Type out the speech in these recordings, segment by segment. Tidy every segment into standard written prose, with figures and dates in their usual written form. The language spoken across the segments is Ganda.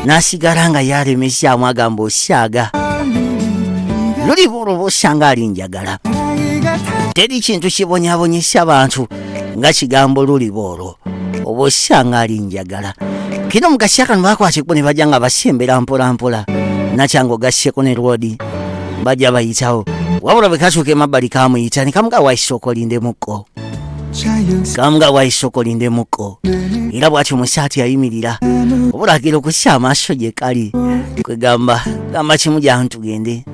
nasigala nga yalemesyamu agamba osyaga luli bwolwo bw'osanga ali njagala. Teri kintu kibonyabonyesa bantu nga kigambo luli bwolwo oba osanga ali njagala. Kino mukasya kano bakwateko ne bajja nga basembera mpolampola nakyango gasseko ne lwodi bajja bayitawo wabula bwe katuuka emabbali kamuyita ne kamuga waisoko lindemukko kamuga waisoko lindemukko era bw'atyo musaati yayimirira obula agera okusya amaaso gye kali kwegamba gamba kimu gyantu tugende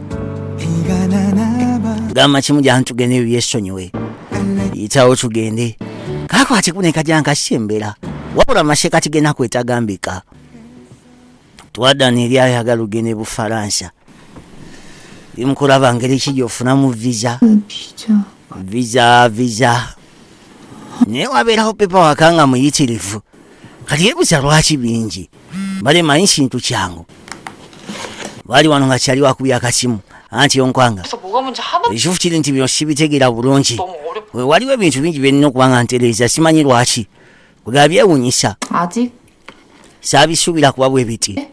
gamba kimu gyantu tugende ebyo byesonyiwe yitawo tugende kakwateko ne kajja nkasembera wabula masheka tigenda kwetagambika twadana eri ayagala ogende Bufalansa limukulaba ngeri ki gyofunamu visa naye wabeerawo pepa wakanga muyitirivu kati yebuza lwaki bingi bale manyi kintu kyangu bali wano nga kyali wakubya akasimu anti onkwanga ekifu kiri nti bino sibitegeera bulungi waliwo ebintu bingi byenina okubanga ntereeza simanyi lwaki kuga byewunyisa saabisuubira kuba bwe biti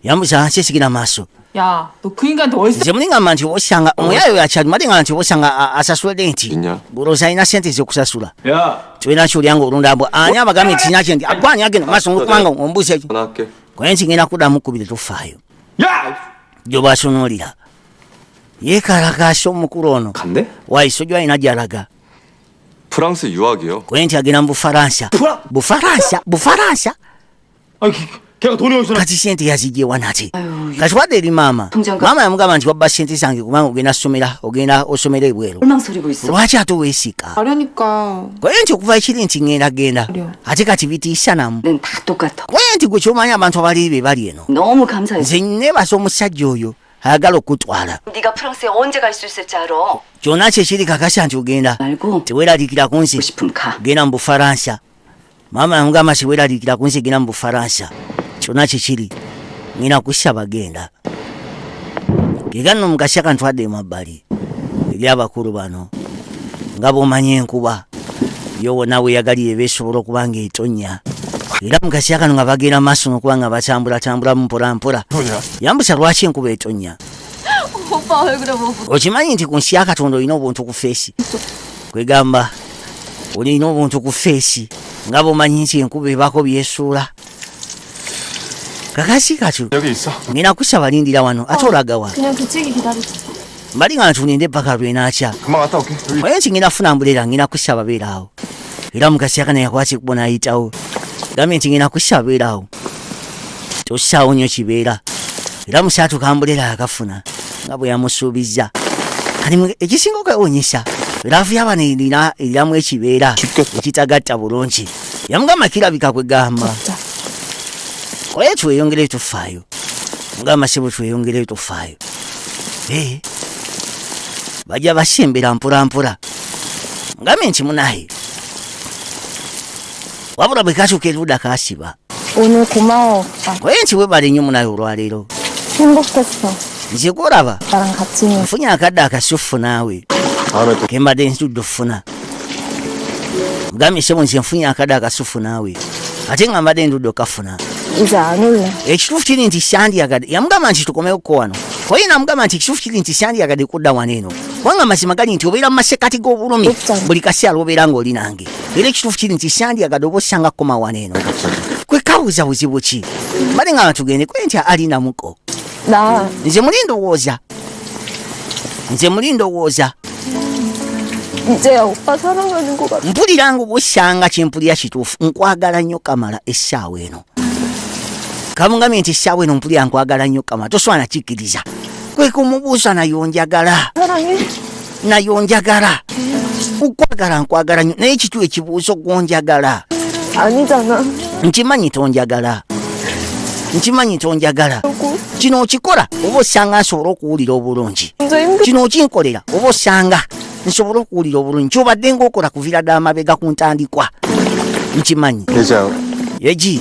yambuza nkyesigira maaso nze mulingamba nti obosanga omuyayo yakyali malinga nti obosanga asasula denti gulooza alina sente zokusasula tulina kyolyango olundambw ani abagambye nti kinakye nti agwani agenda maaso ngokubanga ombuuza ekyo kwaye nti ngenda kuddamu kubire tofaayo gyobasunuulira yeekalakaasa omukulu ono waiso gyo alina gyalaga 프랑스 유학이요. kwaye nti agenda mu Bufalansa 걔가 돈이 어디서 kati sente yazigyewa nate kati wadde eri maama yamugamba nti wabba sente zange kubanga ogenda osomera ebweru lwaki ate weesika kwaye nti okuva ekiri nti ngenda ate kati bitiisa namu kwaye nti gwe kyomanyi abantu abali be bali eno nze neebasa omusajja oyo ayagala okutwala kyonna kyekiri kakasa nti ogenda teweeraliikira ku nsi genda mu Bufalansa maama yamugamba teweeraliikira ku nsi genda mu Bufalansa kyonna kikiri ngina kusaba genda gegano mukasya kantwadde emabbali eri abakulu bano nga bwomanyi enkuba yo wonna weyagalire beesobola okuba nga etonnya era mukasya kano nga bagenda maaso n'okuba nga batambulatambula mpolampola yambusa lwaki enkuba etonnya okimanyi nti ku nsi ya Katonda olina obuntu ku feesi kwegamba olina obuntu ku feesi nga bwomanyi nti enkuba ebaako byesuula kakasi katu ngina kusaba lindira wano ate olagawa mbali nga ntuninde paka lwenakya oye nti ngina funa mbulera ngina kusaba beeraawo era mukasya kana yakwatye kubona ayitawo gambe nti ngina kusaba beeraawo tosaawo nnyo kibeera era musaatu kambulera akafuna nga bwe yamusuubiza kati ekisinga okwewunyisa laavu yabano eriramu ekibeera ekitagatta bulungi yamugamba kirabika kwegamba oye tweyongereyo tufaayo mugamba sebo tweyongereyo tufaayo bajja basembera mpolampola ngambe nti munaye wabula bwe katuuka eruda kasiba oye nti webale nnyo munaye olwaleero nze golaba nfunye akadde akasufu naawe kembadde ntudde ofuna mugambye sebo nze nfunye akadde akasufu naawe ate nga mbadde ndudde okafuna ekituufu kiri nti sandyagadde yamugamba nti tukomeko wano oye namugamba nti ekituufu kiri nti sandyagadde kudda wano eno kubanga mazima gali nti obeera mu masekati g'obulumi buli kaseera obeera ng'oli nange era ekituufu kiri nti sandyagadde oba osanga kukoma wano eno kwe kabuuza buzibu ki mbale nga tugende kwe nti alinamuko nze muli ndowooza mpulira nga obosanga kyempulira kituufu nkwagala nnyo kamala essaawa eno kamugambye nti essaawa eno mpulira nkwagala nnyo kamala toswana kikkiriza kwe kumubuuza nayo njagala nkwagala nnyo naye kitu ekibuuzo gw'onjagala nkimanyi tonjagala kino okikola oba osanga nsobola okuwulira obulungi kino okinkolera oba osanga nsobola okuwulira obulungi kyobadde ngaokola kuviira ddala mabega ku ntandikwa nkimanyi yeji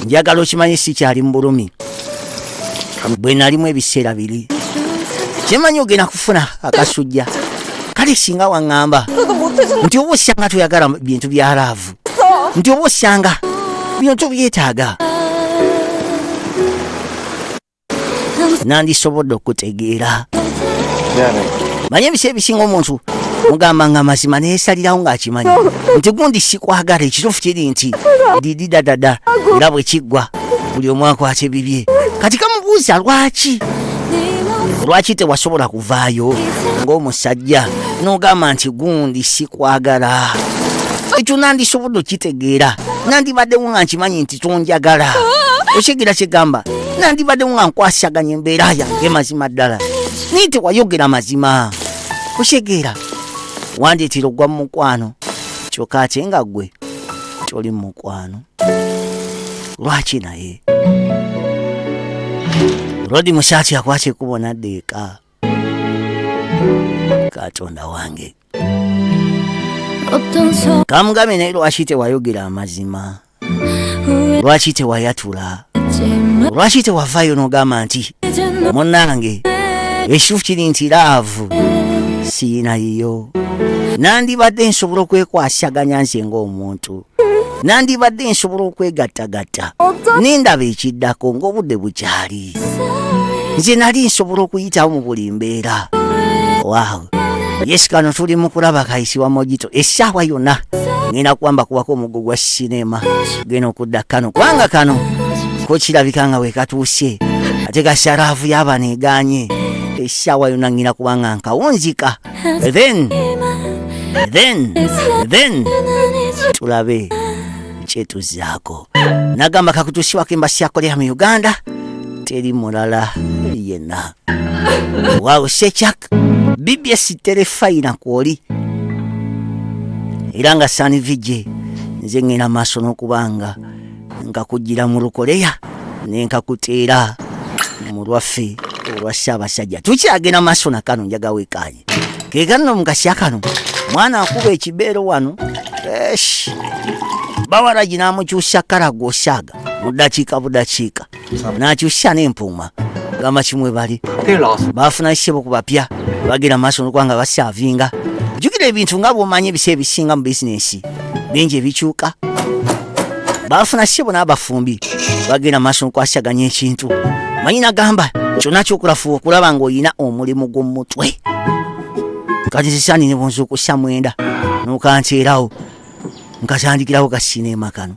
njagala okimanyi sikyali mu bulumi bwe nalimu ebiseera biri kyemanyi ogenda kufuna akasujja kale singa waŋŋamba nti oba osanga toyagala bintu bya laavu nti oba osanga bintu byetaaga nandisobodde okutegeera. 미안해. manye ebiseera ebisinga omuntu mugamba nga mazima neyesalirawo ng'akimanyi nti gundi sikwagala. ekituufu kiri nti dididadada era bwe kiggwa buli omu akwata ebibye. kati kamubuuza lwaki tewasobola kuvaayo ng'omusajja n'ogamba nti gundi sikwagala. ekyo nandisobodde okitegeera. nandibaddewo nga nkimanyi nti tonjagala. okitegera kigamba nandibaddewo nga nkwasaganya embeera yange mazima ddala naye tewayogera mazima. okitegera wandeetera ogwa mu mukwano kyokka ate nga ggwe toli mu mukwano. lwaki naye Rodi Musaati akwate kubona ddeeka. Katonda wange kamugambe naye lwaki tewayogera amazima? lwaki tewayatula? lwaki tewavaayo n'ogamba nti munnange ekituufu kiri nti laavu siinayo. nandibadde nsobola okwekwasaganya nze ng'omuntu. nandibadde nsobola okwegattagatta nendaba ekiddako ng'obudde bukyali. nze nali nsobola okuyitawo mu buli mbeera. waaw yes, kano tuli mu kulaba kayisibwa Mojito essaawa yonna ngenda kuwamba kubako omugo gwa sinema genda okudda kano kubanga kano kokirabika nga wekatuuse ate kasaraavu yaba neganye essaawa yonna ngenda kubanga nkawunzika. then tulabe kyetuzaako. nagamba kakutuusiwako embasi ya Korea mu Uganda teri mulala yenna. waaw Sechak BBS terefayina kwoli era nga sanivije nze ngenda maaso n'okubanga nkakugira mu Lukoleya nenkakuteera mu lwaffe olwa Ssaabasajja. tukyagenda maaso nakano njaga weekanye kekano mukasya kano mwana akuba ekibeero wano bawalagi n'amukyusa kalago osaaga mu ddakiika budakiika n'akyusa n'empuuma gamba kimwe bali baafuna kisebo ku bapya bagenda maaso n'okubanga basaavinga. jjukira ebintu nga bw'omanyi ebiseera ebisinga mu bizinesi bingi ebikyuka. baafuna kisebo n'abafumbi bagenda maaso n'okwasaganya ekintu. manyi nagamba kyonna kyokulafuba okulaba ng'olina omulimu gw'omutwe. kati zisaanire bonza okussa mwenda n'okanteerawo nkatandikirawo kasinema kano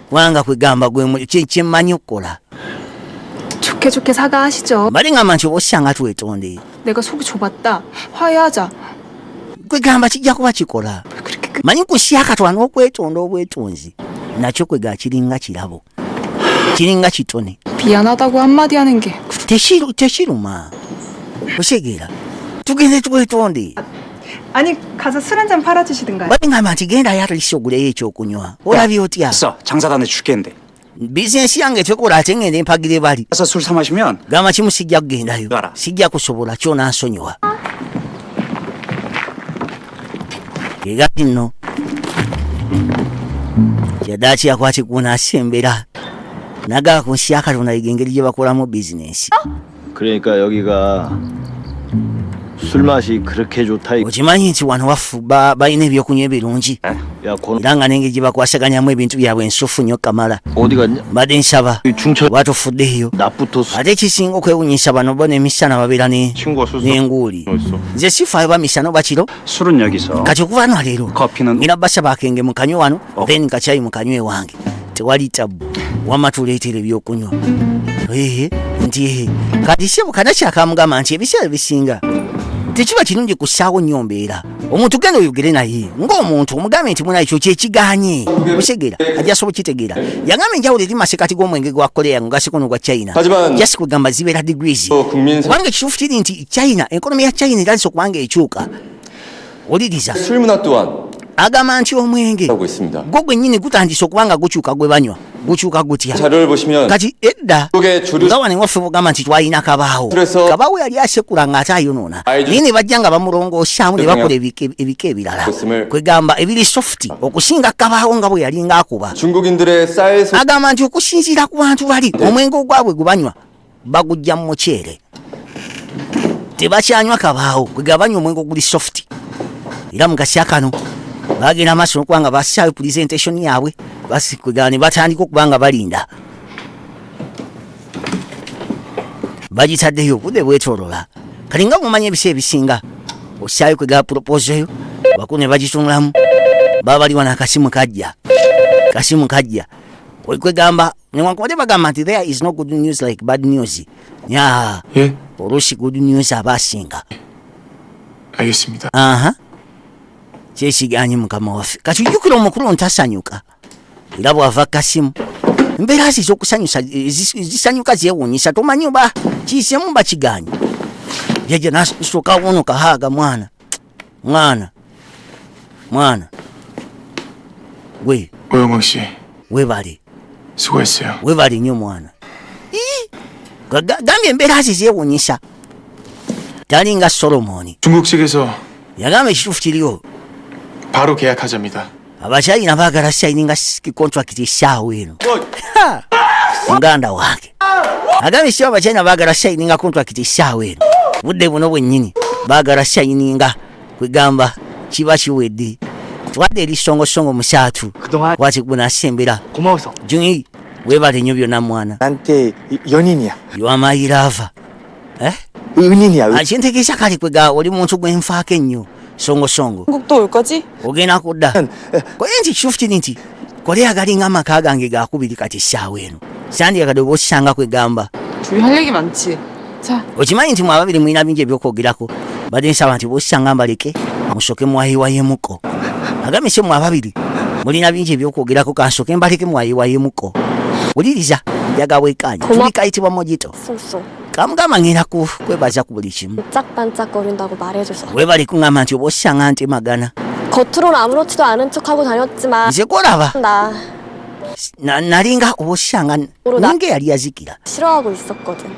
kubanga kwegamba gwe kyemmanyi okukola. 좋게 사과하시죠. 말이 가만 저 오시anga twetonde. 내가 속이 좁았다. 화해하자. kwegamba kijja kuba kikola. manyi kusyaka twana okwetonda obwetonzi nakyo kwega kiringa kirabo kiringa kitone. 미안하다고 한마디 하는 게 tekiruma. osegeera tugende twetonde. 아니 가서 술 한잔 팔아주시든가요. 말이 가만 genda yatulise oguleyo ekyokunywa. olabye otya? 됐어. 장사단에 줄겠는데. bizinesi yange tekola ate ngende mpagire bali. 가서 술 사 마시면 gamba kimu sijja kugendayo. Gara. sijja kusobola kyona nsonyiwa. Kega kino yaddaaki yakwate kuuna asembera nagaa ku nsi ya Katonda engeri gye bakolamu bizinesi. 그러니까 여기가 술 맛이 그렇게 좋다. okimanyi nti wano wafu balina ebyokunywa ebirungi 야, era nga n'engeri gye bakwasaganyamu ebintu byabwe ensufu nnyo kamala. 어디 갔냐? mbadde nsaba 중철 watufuddeeyo. 낮부터 ate ekisinga okwewunyisa bano bo n'emisana babeera 친구가 술사 n'enguuli. 어딨어? nze sifaayo bamisana oba kiro. 술은 여기서 kati okuva no leero 커피는 ngina basaba akenge mukanywe wano then kacyayi mukanywe wange tewali tabu wama tuleetera ebyokunywa. nti kati sebo kanakyakamugamba nti ebiseera bisinga tekiba kirungi kussaawo nnyo mbeera. omuntu genda oyogere naye ng'omuntu omugambe nti muna ekyo kyekiganye osegeera ajja sobola kitegeera. yagambe enjawulo eri masekati g'omwenge gwa Korea ngugaseko n'ogwa China Hajiman. just kugamba zibeera degrees 국민 kubanga ekituufu kiri nti China enkonomi ya China eranise okubanga ekyuka. oliriza 술 문화 또한 agamba nti omwenge 하고 있습니다. gwo gwennyini gutandise okubanga gukyuka gwe banywa gukyuka gutya. 자료를 보시면 kati edda 쪽에 주류 nga wano waffe bugamba nti twalina kabaawo. 그래서 kabaawo yali asekula ng'ate ayonoona Ayi, naye ne bajja nga bamulongoosaamu ne bakola ebika ebirala Kusimel. kwegamba ebiri soft okusinga kabaawo nga bwe yali ng'akuba. 중국인들의 쌀 소 agamba nti okusinziira ku bantu bali omwenge ogwabwe gwe banywa bagujja mu muceere tebakyanywa kabaawo kwegamba banywa omwenge oguli soft. era mu kasya kano bagenda maaso n'okuba nga bassaayo presentation yaabwe kwegamba ne batandika okuba nga balinda bagitaddeyo obudde bwetolola kali nga bumanya ebisa ebisinga osaayo kwegaba proposeyo baku ne bagitunulamu baba baliwa nakasimu kajja kwegamba newankubadde bagamba nti there is no good news like bad news nya 예, oluusi good news aba asinga 알겠습니다. kyekiganye mukama waffe kati ojjukira omukulu ntasanyuka era bw'ava kasimu embeera ze ez'okusanyusa ezisanyuka zeewuunyisa tomanyi oba kiyisemu bakiganye jajja nasooka wono kahaaga mwana we 오영광 씨, webale 수고했어요. webale nnyo mwana gambye embeera ze zeewuunyisa talinga solomoni 중국측에서 yagamba ekituufu kiriwo 바로 계약하자입니다. abakyayina baagala sayininga kontrakiti essaawa eno muganda wange agambye siba abakyayina baagala sayininga kontrakiti essaawa eno budde buno bwennyini baagala sayininga kwegamba kiba kiwedde twadde eri songosongo musaatu 그동안 wati bunasembera 고마워서 junyi webale nnyo byonna mwana 나한테 연인이야. yoamayiraava 은인이야. kintegeeza kale kwega oli muntu gwenfaako ennyo songosongo 한국도 올 거지? ogenda kudda koye nti kituufu kiri nti koleya galinga amaka gange gakubiri kati essaawa eno sandiyakadde oba osisanga kwegamba 둘이 할 얘기 많지. 자, okimanyi nti mwababiri mulina bingi ebyokwogerako badde nsaba nti bosisanga mbaleke musoke mwayiwayemuko agambye se mwababiri mulina bingi ebyokwogerako kansoke mbaleke mwayiwayemuko wuliriza yagawekanye tuli kayitibwa mojito 쏘쏘 kamugamba ngenda kwebaza ku buli kimu 반짝반짝거린다고 말해줘서 webali kuŋŋamba nti oba osisanga ntemagana 겉으로는 아무렇지도 않은 척하고 다녔지만 nze kolaba 나 nalinga oba osisanga ninga eyali yazikira 싫어하고 있었거든.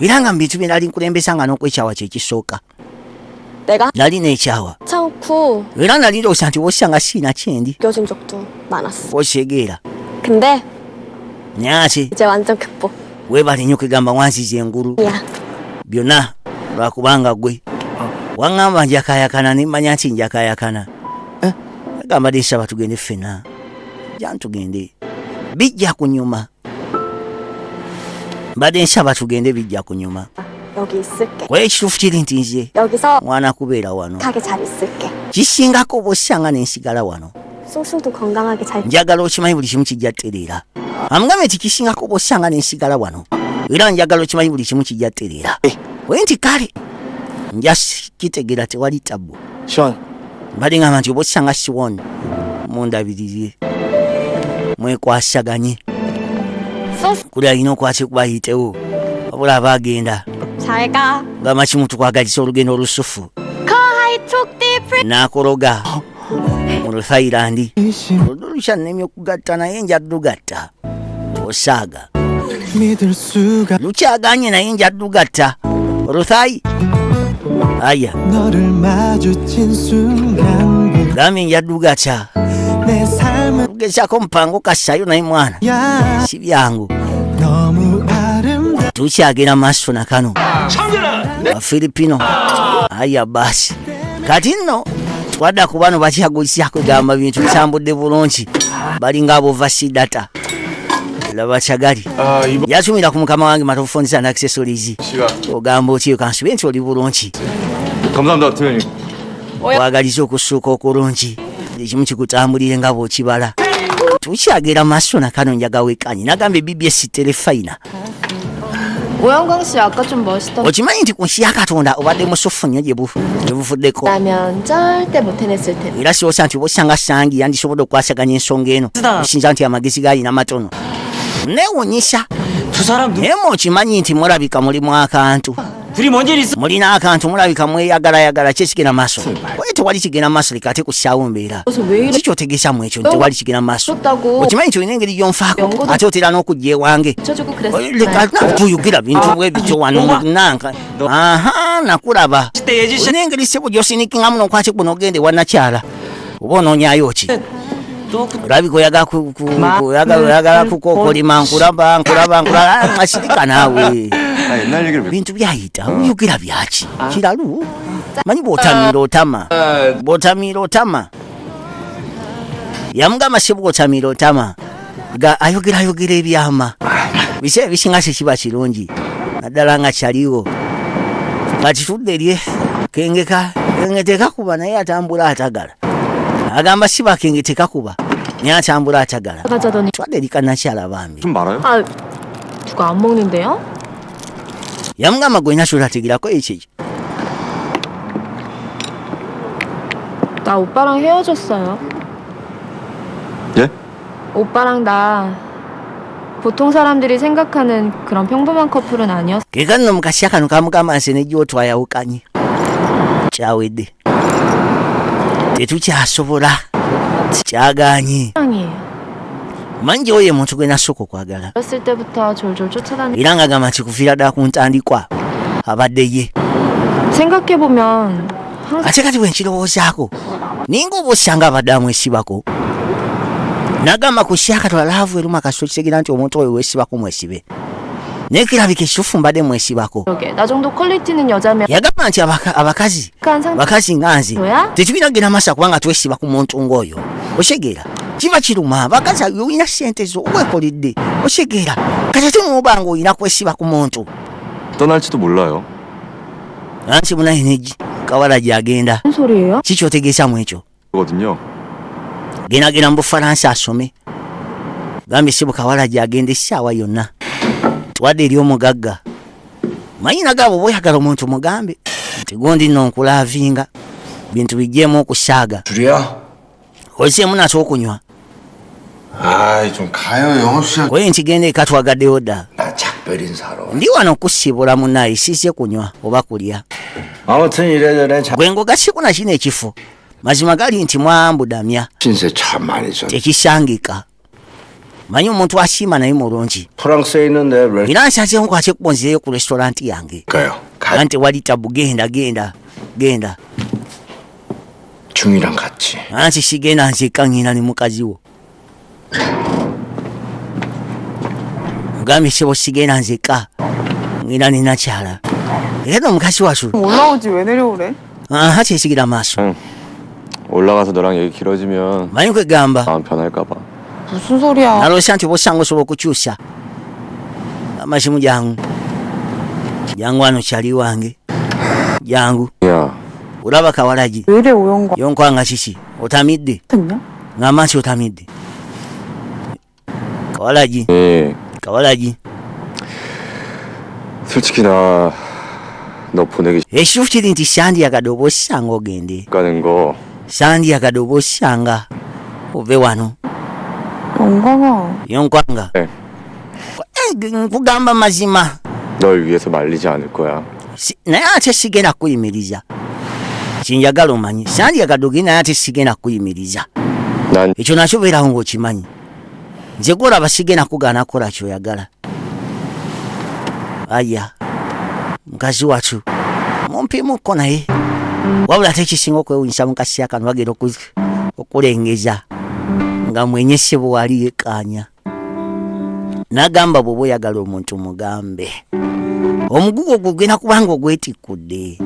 era nga mu bintu bye nali nkulembesanga n'okwekyawa kyekisooka 내가 nali n'ekyawa 참고 era nali ndowooza nti osisanga siina kyendi 이겨준 적도 많았어. osegeera 근데 nyaki 이제 완전 극복. webale nnyo kwegamba wanziza engulu 야, byonna lwakubanga gwe waŋŋamba njakayakana nemanya nti njakayakana agamba dde nsaba tugende ffena jantugende bijja kunyuma mbadde nsaba tugende bijja kunyuma 여기 있을게. koye ekituufu kiri nti nze 여기서 mwana kubeera wano 하게 잘 있을게. kisingako oba osisanga nensigala wano 숭숭도 건강하게 잘. njagala okimanyi buli kimu kijja ttereera amugambe nti kisingako oba osisanga nensigala wano era njagala okimanyi buli kimu kijja ttereera oye nti kale nja kitegeera tewali tabu 시원. mbadde ngamba nti oba osisanga siwon mundabirire mwekwasaganye kuli alina okwate kubayitewo wabula abaagenda 잘 가. gamba kimu tukwagalisa olugendo olusufu 거하이 촉디 nakologa mu lufairandi olukyannemye okugatta naye njaddugatta osaaga lukyaganye naye njaddugatta oluthayi aya 너를 마주친 순간 gambye njaddugatta 내 삶은 lugezaako mupango kassayo naye mwana 야 si byangu 너무 아름다 tukyagera maaso nakano Filipino aya basi kati nno twadda ku bano bakyagulisa kwegamba bintu bitambudde bulungi balinga abovasi data laba kyagali 아, 이번 yatumira ku mukama wange matofonisa and accessories 씨가 ogamba otyo kansibe nti oli bulungi 감사합니다, 대표님. wagaliza okusuuka okulungi ekimu kikutambulire nga bw'okibala tukyagera maaso nakano njagawekanye nagambye bbs telefayina 오영광 씨 아까 좀 멋있던. okimanyi nti ku nsi ya katonda obadde musufu nnyo gye buvuddeko 라면 절대 못 해냈을 텐데. era siwosa nti obosanga sangi yandisobodde okukwasaganya ensonga eno osinza nti amagezi galina matono newunyisa 두 사람 naye mukimanyi nti mulabika mulimu akantu 둘이 뭔 일 있어? mulina akantu mulabika mweyagalayagala kyesigenda maaso oye tewali kigenda maaso leka ate kussaawo mbeera 그래서 왜 이래 kikyotegeesamu ekyo tewali kigenda maaso 었다고 okimanyi nti olina engeri gyonfaako 연고도- ate otera n'okujja ewange 쳐주고 그랬어. leka tuyogera bintu bwebityo wano nanka aha nakulaba 그때 예지 씨 olina engeri sebo gyosinikingamu nokwate kuno ogende wanakyala oba onoonyayo ki 또 olabika oyagala kukokolima nkulaba asirika naawe 아, 옛날 얘기를 왜 bintu byayita oyogera byaki kiralu manyi bw'otamiira otama yamugamba si bw'otamiira otama ayogera ebyama biseera ebisinga tekiba kirungi naddala nga kyaliwo kati tudde lye kengeka kenge tekakuba naye atambula atagala agamba siba kenge tekakuba naye atambula atagala 가자더니 twadde likanakyala bambi 좀 말아요? 아 누가 안 먹는데요? yamugamba gwe nasula ategerako ekyo 나 오빠랑 헤어졌어요. 예? 오빠랑 나 보통 사람들이 생각하는 그런 평범한 커플은 아니었어. keka nno mukasya kano kamugamba nse nejjo twayawukanye kyawedde tetukyasobola kyaganye 사랑이에요. manyi oyo muntu gwe nasooka okwagala 어렸을 때부터 졸졸 쫓아다니. era ng'agamba nti kuviira ddala ku ntandikwa abadde ye 생각해 보면 항상 ate kati bwe nkirowoozaako ninga oba osanga abadde amwesibako nagamba ku syakatula laavu eruma kasito kitegera nti omuntu oyo weesibako mwesibe naye kirabika ekitufu mbadde mwesibako 그러게 나 정도 퀄리티는 여자면 yagamba nti abakazi 약간 상 bakazi nga nze 뭐야? tetulina genda masa kubanga twesiba ku muntu ng'oyo osegeera kiba kiruma abakazi olina ssente zo weekoledde osegeera kati ate muoba nga olina kwesiba ku muntu 떠날지도 몰라요. anti munayineji kawala gyagenda 무슨 소리예요? kiki otegeeza mu ekyo 거든요. gendagenda mu bufalansa asome gambye sibu kawala gyagenda essaawa yonna twadde eri omugagga manyi nagabo bweyagala omuntu mugambe nti gundi nno nkulaavinga bintu bijjeemu okusaaga 둘이야? oziseemu nate okunywa 아이 좀 가요 영업 시작. koye nkigenda eka twagaddeyo dda 나 작별 인사로. ndi wano kusibula munnaye size kunywa oba kulya 아무튼 이래저래 자, gwe ngogasikuna kino ekifo mazima gali nti mwambudamya 신세 참 많이 전. tekisangika manyi omuntu asiima naye mulungi 프랑스에 있는 내 era nsazeewo nkwate kubonzireyo ku restauranti yange 가요. era nti wali tabu genda 중이랑 같이. anti sigenda nzekka ngina ne mukazi wo mugambye sebo sigenda nzekka ngina ne nakyala era n'omukazi wasu 올라오지 왜 내려오래? aha kyesigira maaso 응. 올라가서 너랑 얘기 길어지면 manyi kwegamba 마음 변할까봐. 무슨 소리야? naloosa nti obosanga osobola okukyusa amasimu jangu wano kyali wange jangu 야, olaba kawalagi 왜 이래 오영과 yonkwanga kiki otamidde 했냐? ngamba nti otamidde kawalagi 예. kawalagi 솔직히 너 보내기 ekituufu kiri nti sandiyagadde oba osanga ogende 가는 거 sandiyagadde oba osanga ove wano 영광아. yonkwanga 네. nkugamba mazima 널 위해서 말리지 않을 거야. naye ate sigenda kuyimiriza kinjagala omanyi sandiyagadde ogende naye ate sigenda kuyimiriza 난 ekyo nakyo beerawo ng'okimanyi nze gwolaba sigenda kugaana kukola kyoyagala aya mukazi watu mumpimuko naye wabula ate ekisinga okwewunyisa mukasi akano bagenda okulengeza nga mwenyese bwe wali yekkaanya nagamba bw'oba oyagala omuntu mugambe omugugu ogwo gugenda kubanga ogwetikkudde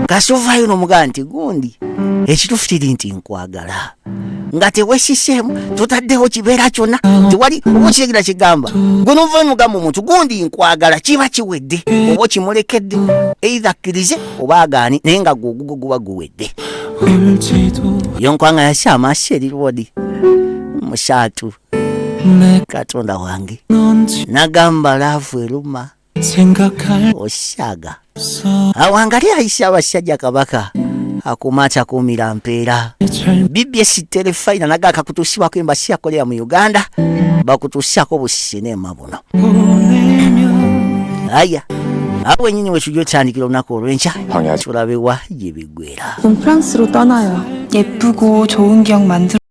kasi ovaayo n'omugamba nti gundi ekituufu kiri nti nkwagala nga tewesiseemu tutaddeho kibeera kyonna tewali oba okitegera kigamba gwe novaayo n'omugamba omuntu gundi nkwagala kiba kiwedde oba okimulekedde eitha akkirize oba agaani naye nga gwe ogugo guba guwedde yonkwanga yasi amaaso eri lwodi musaatu katonda wange nagamba laavu eruma osaaga awangali ayise abasajja kabaka akumaata kuumira mpeera BBS telefayina naga akakutuusibwako embasi yakolera mu Uganda bakutuusako businema buno aya awo wenyini wetujja otandikira olunaku olw'enkya tulabewa gye biggweera 프랑스로 떠나요. 예쁘고 좋은 기억 만들